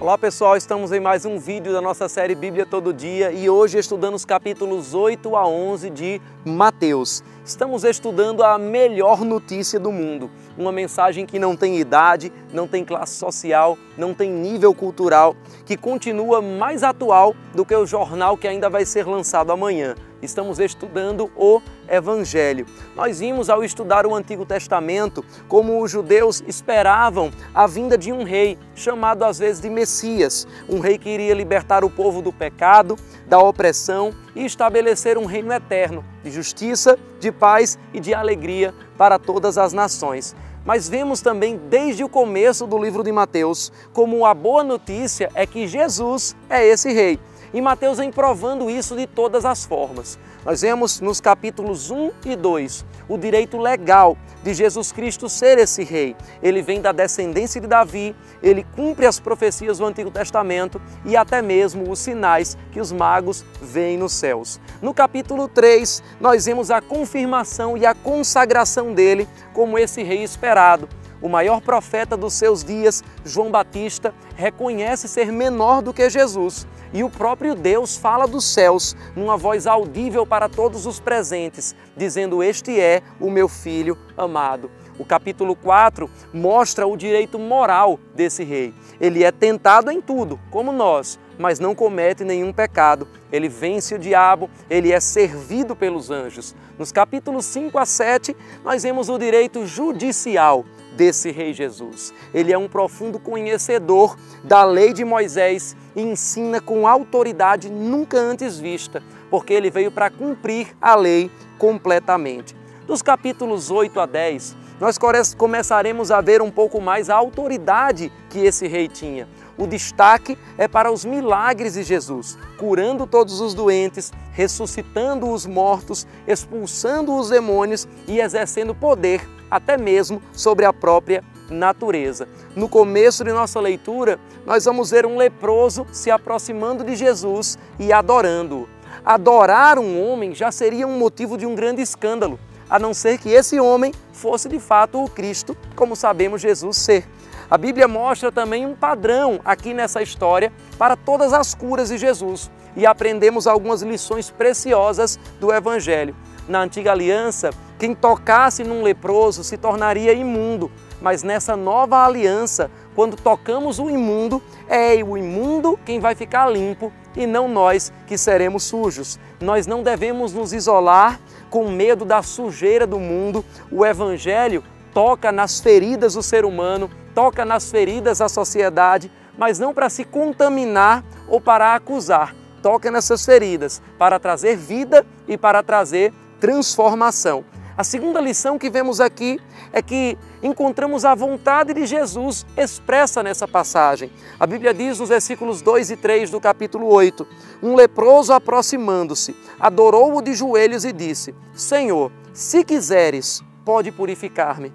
Olá pessoal, estamos em mais um vídeo da nossa série Bíblia Todo Dia e hoje estudando os capítulos 8 a 11 de Mateus. Estamos estudando a melhor notícia do mundo, uma mensagem que não tem idade, não tem classe social, não tem nível cultural, que continua mais atual do que o jornal que ainda vai ser lançado amanhã. Estamos estudando o Evangelho. Nós vimos ao estudar o Antigo Testamento como os judeus esperavam a vinda de um rei, chamado às vezes de Messias, um rei que iria libertar o povo do pecado, da opressão e estabelecer um reino eterno de justiça, de paz e de alegria para todas as nações. Mas vemos também desde o começo do livro de Mateus como a boa notícia é que Jesus é esse rei. E Mateus vem provando isso de todas as formas. Nós vemos nos capítulos 1 e 2 o direito legal de Jesus Cristo ser esse rei. Ele vem da descendência de Davi, ele cumpre as profecias do Antigo Testamento e até mesmo os sinais que os magos veem nos céus. No capítulo 3, nós vemos a confirmação e a consagração dele como esse rei esperado. O maior profeta dos seus dias, João Batista, reconhece ser menor do que Jesus. E o próprio Deus fala dos céus, numa voz audível para todos os presentes, dizendo: "Este é o meu Filho amado". O capítulo 4 mostra o direito moral desse rei. Ele é tentado em tudo, como nós, mas não comete nenhum pecado. Ele vence o diabo, ele é servido pelos anjos. Nos capítulos 5 a 7, nós vemos o direito judicial desse rei Jesus. Ele é um profundo conhecedor da lei de Moisés e ensina com autoridade nunca antes vista, porque ele veio para cumprir a lei completamente. Dos capítulos 8 a 10, nós começaremos a ver um pouco mais a autoridade que esse rei tinha. O destaque é para os milagres de Jesus, curando todos os doentes, ressuscitando os mortos, expulsando os demônios e exercendo poder até mesmo sobre a própria natureza. No começo de nossa leitura, nós vamos ver um leproso se aproximando de Jesus e adorando-o. Adorar um homem já seria um motivo de um grande escândalo, a não ser que esse homem fosse de fato o Cristo, como sabemos Jesus ser. A Bíblia mostra também um padrão aqui nessa história para todas as curas de Jesus e aprendemos algumas lições preciosas do Evangelho. Na antiga aliança, quem tocasse num leproso se tornaria imundo, mas nessa nova aliança, quando tocamos o imundo, é o imundo quem vai ficar limpo e não nós que seremos sujos. Nós não devemos nos isolar com medo da sujeira do mundo. O Evangelho toca nas feridas do ser humano, toca nas feridas da sociedade, mas não para se contaminar ou para acusar. Toca nessas feridas para trazer vida e para trazer transformação. A segunda lição que vemos aqui é que encontramos a vontade de Jesus expressa nessa passagem. A Bíblia diz nos versículos 2 e 3 do capítulo 8, um leproso aproximando-se, adorou-o de joelhos e disse: "Senhor, se quiseres, pode purificar-me".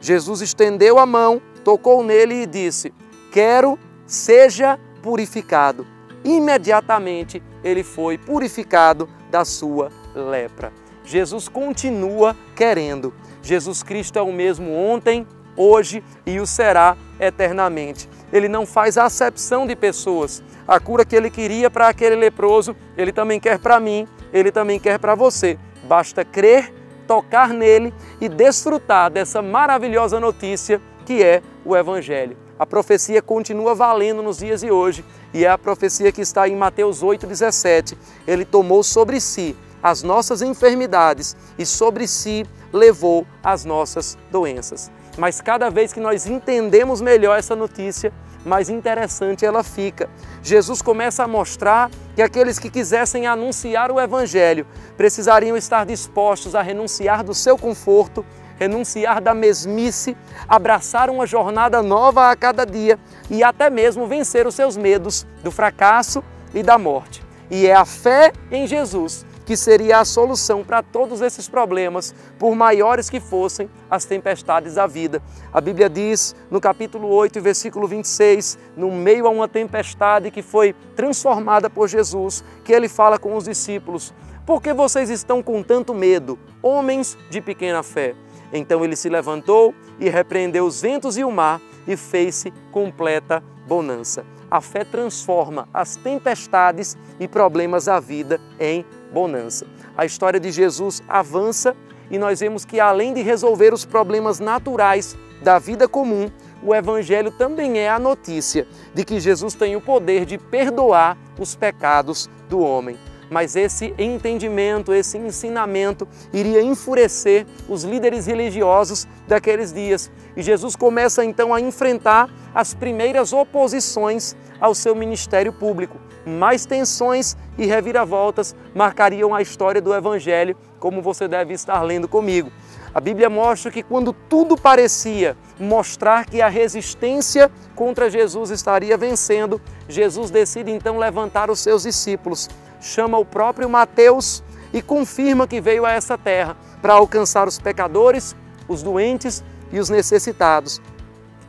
Jesus estendeu a mão, tocou nele e disse: "Quero, seja purificado". Imediatamente ele foi purificado da sua lepra. Jesus continua querendo. Jesus Cristo é o mesmo ontem, hoje e o será eternamente. Ele não faz acepção de pessoas. A cura que ele queria para aquele leproso, ele também quer para mim, ele também quer para você. Basta crer, tocar nele e desfrutar dessa maravilhosa notícia que é o Evangelho. A profecia continua valendo nos dias de hoje e é a profecia que está em Mateus 8,17. Ele tomou sobre si as nossas enfermidades e sobre si levou as nossas doenças. Mas cada vez que nós entendemos melhor essa notícia, mais interessante ela fica. Jesus começa a mostrar que aqueles que quisessem anunciar o Evangelho precisariam estar dispostos a renunciar do seu conforto, renunciar da mesmice, abraçar uma jornada nova a cada dia e até mesmo vencer os seus medos do fracasso e da morte. E é a fé em Jesus que seria a solução para todos esses problemas, por maiores que fossem as tempestades da vida. A Bíblia diz, no capítulo 8, versículo 26, no meio a uma tempestade que foi transformada por Jesus, que ele fala com os discípulos: "Por que vocês estão com tanto medo, homens de pequena fé?" Então ele se levantou e repreendeu os ventos e o mar, e fez-se completa bonança. A fé transforma as tempestades e problemas da vida em bonança. A história de Jesus avança e nós vemos que, além de resolver os problemas naturais da vida comum, o Evangelho também é a notícia de que Jesus tem o poder de perdoar os pecados do homem. Mas esse entendimento, esse ensinamento iria enfurecer os líderes religiosos daqueles dias. E Jesus começa então a enfrentar as primeiras oposições ao seu ministério público. Mais tensões e reviravoltas marcariam a história do Evangelho, como você deve estar lendo comigo. A Bíblia mostra que quando tudo parecia mostrar que a resistência contra Jesus estaria vencendo, Jesus decide então levantar os seus discípulos, chama o próprio Mateus e confirma que veio a essa terra para alcançar os pecadores, os doentes e os necessitados.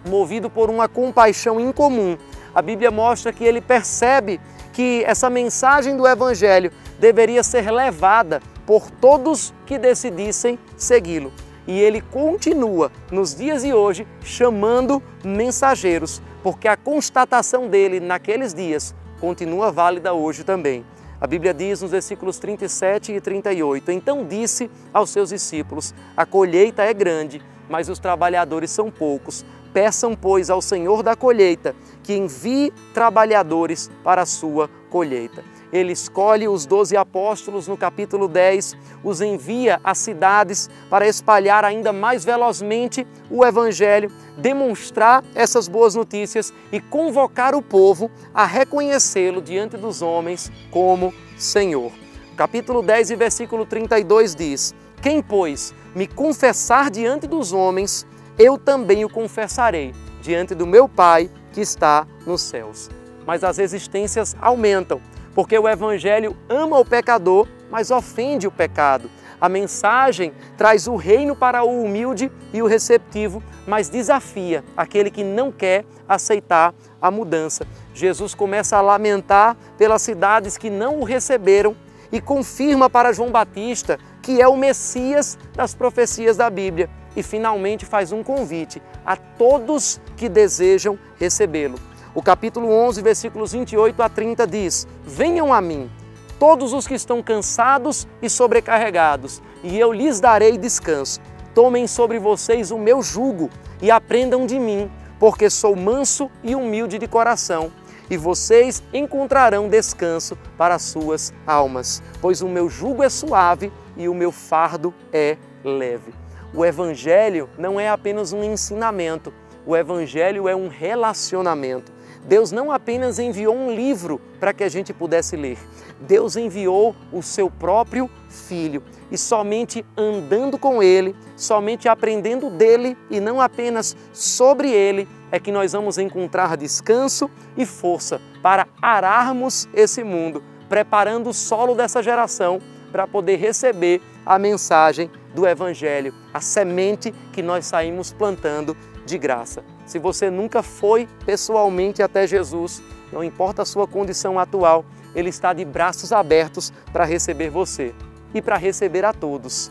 Movido por uma compaixão incomum, a Bíblia mostra que ele percebe que essa mensagem do Evangelho deveria ser levada por todos que decidissem segui-lo. E ele continua, nos dias de hoje, chamando mensageiros, porque a constatação dele naqueles dias continua válida hoje também. A Bíblia diz nos versículos 37 e 38, então disse aos seus discípulos, a colheita é grande, mas os trabalhadores são poucos. Peçam, pois, ao Senhor da colheita que envie trabalhadores para a sua colheita. Ele escolhe os 12 apóstolos no capítulo 10, os envia às cidades para espalhar ainda mais velozmente o Evangelho, demonstrar essas boas notícias e convocar o povo a reconhecê-lo diante dos homens como Senhor. Capítulo 10 e versículo 32 diz, quem, pois, me confessar diante dos homens, eu também o confessarei diante do meu Pai que está nos céus. Mas as resistências aumentam, porque o Evangelho ama o pecador, mas ofende o pecado. A mensagem traz o reino para o humilde e o receptivo, mas desafia aquele que não quer aceitar a mudança. Jesus começa a lamentar pelas cidades que não o receberam e confirma para João Batista que é o Messias das profecias da Bíblia. E finalmente faz um convite a todos que desejam recebê-lo. O capítulo 11, versículos 28 a 30 diz, venham a mim, todos os que estão cansados e sobrecarregados, e eu lhes darei descanso. Tomem sobre vocês o meu jugo e aprendam de mim, porque sou manso e humilde de coração, e vocês encontrarão descanso para as suas almas, pois o meu jugo é suave e o meu fardo é leve. O Evangelho não é apenas um ensinamento, o Evangelho é um relacionamento. Deus não apenas enviou um livro para que a gente pudesse ler, Deus enviou o seu próprio Filho. E somente andando com Ele, somente aprendendo dele e não apenas sobre Ele, é que nós vamos encontrar descanso e força para ararmos esse mundo, preparando o solo dessa geração para poder receber a mensagem do Evangelho, a semente que nós saímos plantando de graça. Se você nunca foi pessoalmente até Jesus, não importa a sua condição atual, Ele está de braços abertos para receber você e para receber a todos.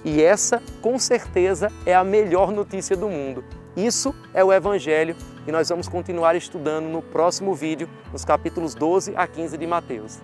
E essa, com certeza, é a melhor notícia do mundo. Isso é o Evangelho e nós vamos continuar estudando no próximo vídeo, nos capítulos 12 a 15 de Mateus.